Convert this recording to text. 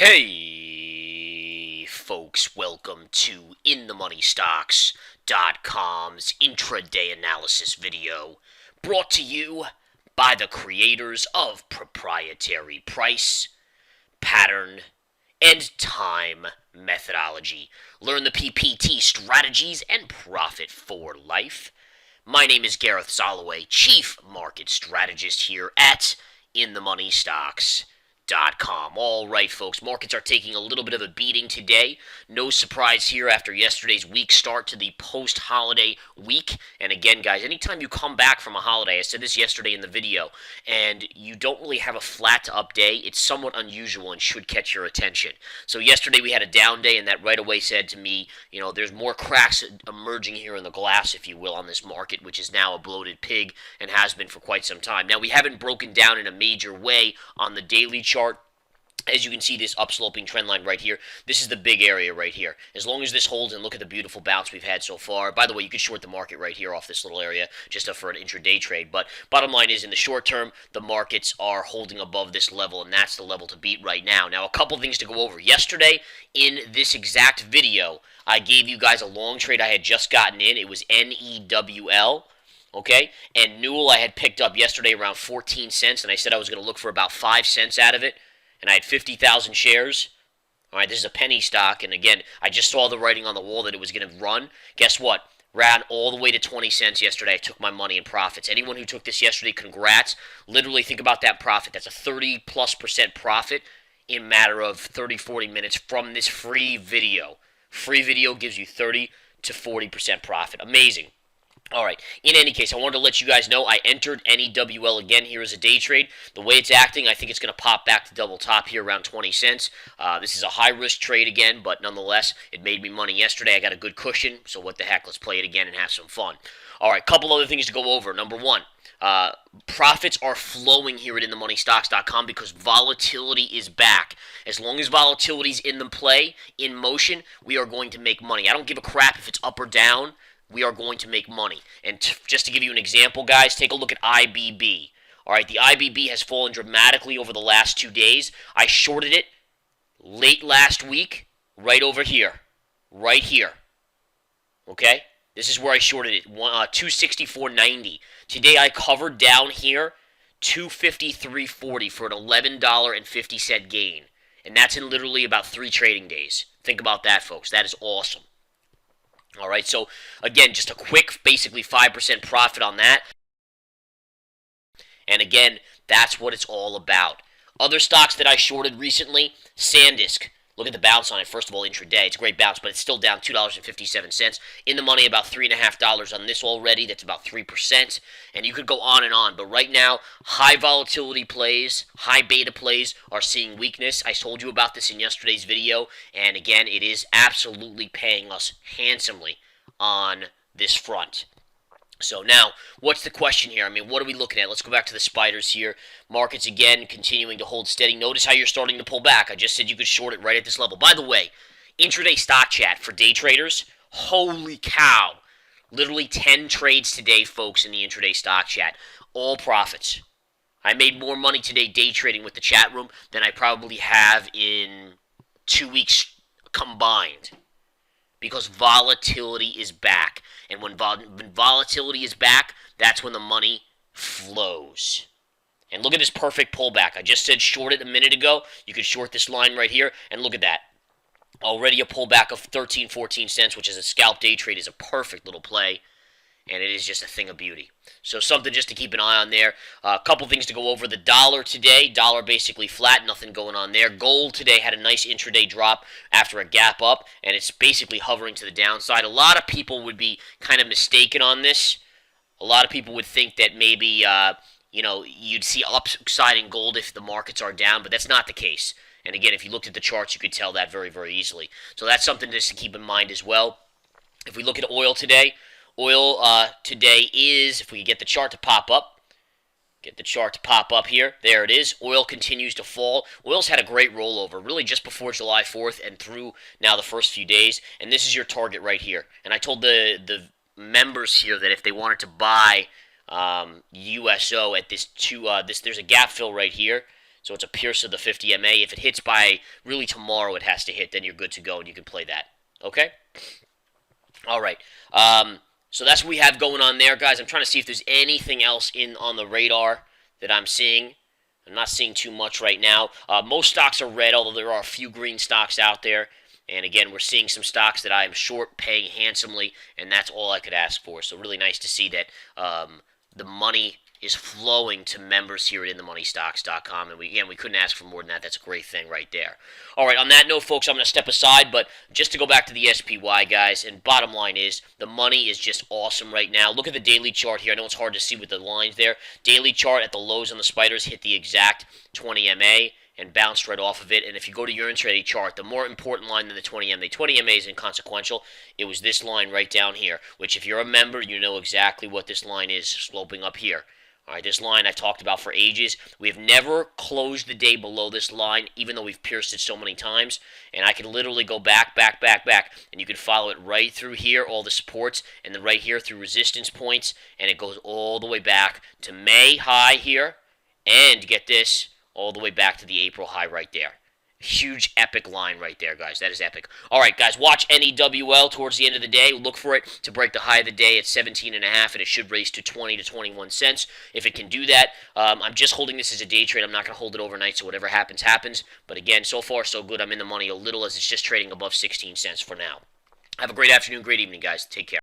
Hey, folks, welcome to InTheMoneyStocks.com's intraday analysis video, brought to you by the creators of proprietary price, pattern, and time methodology. Learn the PPT strategies and profit for life. My name is Gareth Soloway, Chief Market Strategist here at InTheMoneyStocks.com. All right, folks, markets are taking a little bit of a beating today. No surprise here after yesterday's weak start to the post-holiday week. And again, guys, anytime you come back from a holiday, I said this yesterday in the video, and you don't really have a flat-up day, it's somewhat unusual and should catch your attention. So yesterday we had a down day, and that right away said to me, there's more cracks emerging here in the glass, if you will, on this market, which is now a bloated pig and has been for quite some time. Now, we haven't broken down in a major way on the daily chart. As you can see, this upsloping trend line right here, this is the big area right here. As long as this holds, and look at the beautiful bounce we've had so far. By the way, you could short the market right here off this little area just for an intraday trade. But bottom line is, in the short term, the markets are holding above this level, and that's the level to beat right now. Now, a couple things to go over. Yesterday, in this exact video, I gave you guys a long trade I had just gotten in. It was NEWL. Okay, and Newell I had picked up yesterday around 14 cents, and I said I was going to look for about 5 cents out of it, and I had 50,000 shares. All right, this is a penny stock, and again, I just saw the writing on the wall that it was going to run. Guess what? Ran all the way to 20 cents yesterday. I took my money in profits. Anyone who took this yesterday, congrats. Literally, think about that profit. That's a 30+% profit in a matter of 30, 40 minutes from this free video. Free video gives you 30 to 40% profit. Amazing. All right, in any case, I wanted to let you guys know I entered NEWL again here as a day trade. The way it's acting, I think it's going to pop back to double top here around 20 cents. This is a high-risk trade again, but nonetheless, it made me money yesterday. I got a good cushion, so what the heck, let's play it again and have some fun. All right, couple other things to go over. Number one, profits are flowing here at InTheMoneyStocks.com because volatility is back. As long as volatility is in the play, in motion, we are going to make money. I don't give a crap if it's up or down. We are going to make money. And just to give you an example, guys, take a look at IBB. All right, the IBB has fallen dramatically over the last 2 days. I shorted it late last week, right over here. Right here. Okay? This is where I shorted it, 264.90. Today I covered down here, 253.40 for an $11.50 gain. And that's in literally about 3 trading days. Think about that, folks. That is awesome. All right, so again, just a quick, basically 5% profit on that. And again, that's what it's all about. Other stocks that I shorted recently, SanDisk. Look at the bounce on it. First of all, intraday, it's a great bounce, but it's still down $2.57. In the money, about $3.50 on this already. That's about 3%. And you could go on and on. But right now, high volatility plays, high beta plays are seeing weakness. I told you about this in yesterday's video. And again, it is absolutely paying us handsomely on this front. So now, what's the question here? I mean, what are we looking at? Let's go back to the spiders here. Markets, again, continuing to hold steady. Notice how you're starting to pull back. I just said you could short it right at this level. By the way, intraday stock chat for day traders, holy cow. Literally 10 trades today, folks, in the intraday stock chat. All profits. I made more money today day trading with the chat room than I probably have in 2 weeks combined. Because volatility is back. And when volatility is back, that's when the money flows. And look at this perfect pullback. I just said short it a minute ago. You could short this line right here, and look at that. Already a pullback of 13, 14 cents, which is a scalp day trade, is a perfect little play. And it is just a thing of beauty. So something just to keep an eye on there. A couple things to go over. The dollar today, dollar basically flat, nothing going on there. Gold today had a nice intraday drop after a gap up, and it's basically hovering to the downside. A lot of people would be kind of mistaken on this. A lot of people would think that maybe, you'd see upside in gold if the markets are down, but that's not the case. And again, if you looked at the charts, you could tell that very, very easily. So that's something just to keep in mind as well. If we look at oil today, oil today is, if we get the chart to pop up, here. There it is. Oil continues to fall. Oil's had a great rollover, really just before July 4th and through now the first few days. And this is your target right here. And I told the members here that if they wanted to buy USO at this there's a gap fill right here. So it's a pierce of the 50 MA. If it hits by really tomorrow, it has to hit. Then you're good to go and you can play that. Okay? All right. So that's what we have going on there, guys. I'm trying to see if there's anything else in on the radar that I'm seeing. I'm not seeing too much right now. Most stocks are red, although there are a few green stocks out there. And again, we're seeing some stocks that I am short, paying handsomely, and that's all I could ask for. So really nice to see that the money is flowing to members here at InTheMoneyStocks.com, and we couldn't ask for more than that. That's a great thing right there. All right, on that note, folks, I'm going to step aside, but just to go back to the SPY, guys, and bottom line is the money is just awesome right now. Look at the daily chart here. I know it's hard to see with the lines there. Daily chart at the lows on the spiders hit the exact 20 MA and bounced right off of it. And if you go to your intraday chart, the more important line than the 20 MA is inconsequential. It was this line right down here, which if you're a member, you know exactly what this line is, sloping up here. All right, this line I've talked about for ages. We have never closed the day below this line, even though we've pierced it so many times. And I can literally go back, and you can follow it right through here, all the supports, and then right here through resistance points, and it goes all the way back to May high here, and get this, all the way back to the April high right there. Huge epic line right there, guys. That is epic. All right, guys, watch NEWL towards the end of the day. Look for it to break the high of the day at 17.5, and it should raise to 20 to 21 cents. If it can do that, I'm just holding this as a day trade. I'm not going to hold it overnight, so whatever happens, happens. But again, so far, so good. I'm in the money a little as it's just trading above 16 cents for now. Have a great afternoon, great evening, guys. Take care.